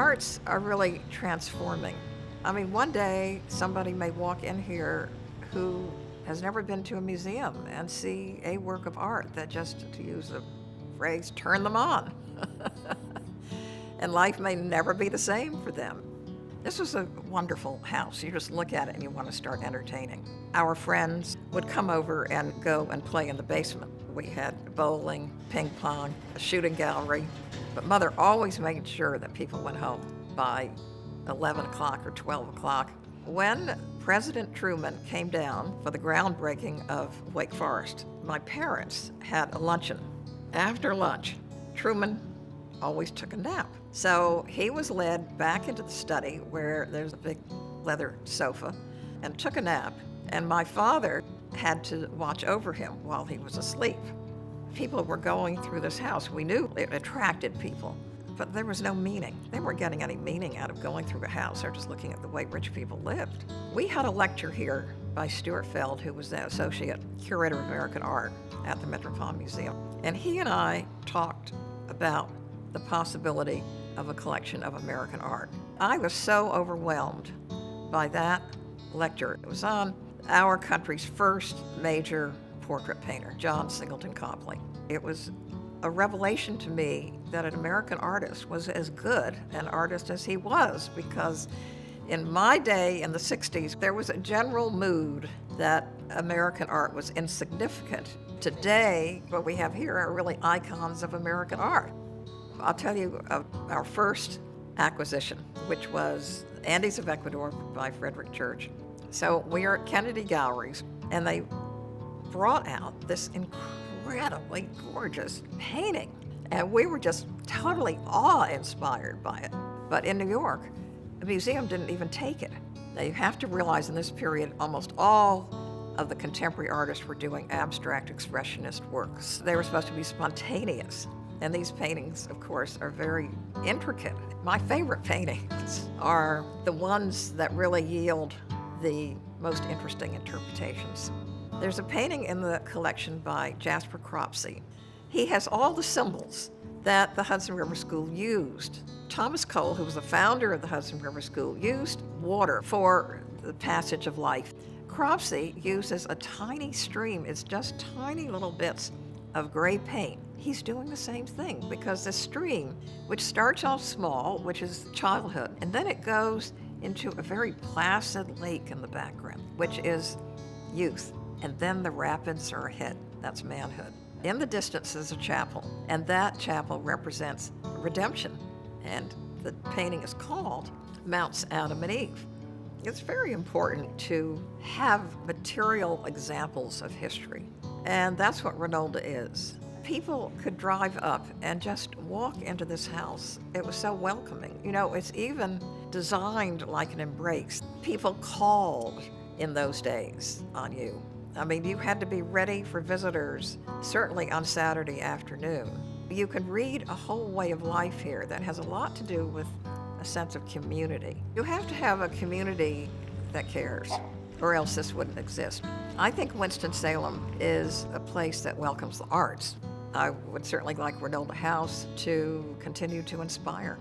arts are really transforming. I mean, one day somebody may walk in here who has never been to a museum and see a work of art that, just to use the phrase, turn them on. And life may never be the same for them. This was a wonderful house. You just look at it and you want to start entertaining. Our friends would come over and go and play in the basement. We had bowling, ping pong, a shooting gallery, but Mother always made sure that people went home by 11 o'clock or 12 o'clock. When President Truman came down for the groundbreaking of Wake Forest, my parents had a luncheon. After lunch, Truman always took a nap. So he was led back into the study where there's a big leather sofa and took a nap. And my father had to watch over him while he was asleep. People were going through this house. We knew it attracted people, but there was no meaning. They weren't getting any meaning out of going through a house. They're just looking at the way rich people lived. We had a lecture here by Stuart Feld, who was the Associate Curator of American Art at the Metropolitan Museum. And he and I talked about the possibility of a collection of American art. I was so overwhelmed by that lecture. It was on our country's first major portrait painter, John Singleton Copley. It was a revelation to me that an American artist was as good an artist as he was, because in my day, in the 60s, there was a general mood that American art was insignificant. Today, what we have here are really icons of American art. I'll tell you of our first acquisition, which was Andes of Ecuador by Frederick Church. So we are at Kennedy Galleries, and they brought out this incredibly gorgeous painting, and we were just totally awe-inspired by it. But in New York, the museum didn't even take it. Now you have to realize in this period, almost all of the contemporary artists were doing abstract expressionist works. They were supposed to be spontaneous. And these paintings, of course, are very intricate. My favorite paintings are the ones that really yield the most interesting interpretations. There's a painting in the collection by Jasper Cropsey. He has all the symbols that the Hudson River School used. Thomas Cole, who was the founder of the Hudson River School, used water for the passage of life. Cropsey uses a tiny stream. It's just tiny little bits of gray paint. He's doing the same thing, because this stream, which starts off small, which is childhood, and then it goes into a very placid lake in the background, which is youth. And then the rapids are ahead. That's manhood. In the distance is a chapel, and that chapel represents redemption. And the painting is called Mounts Adam and Eve. It's very important to have material examples of history, and that's what Reynolda is. People could drive up and just walk into this house. It was so welcoming. You know, it's even designed like an embrace. People called in those days on you. I mean, you had to be ready for visitors, certainly on Saturday afternoon. You can read a whole way of life here that has a lot to do with a sense of community. You have to have a community that cares, or else this wouldn't exist. I think Winston-Salem is a place that welcomes the arts. I would certainly like Reynolda House to continue to inspire.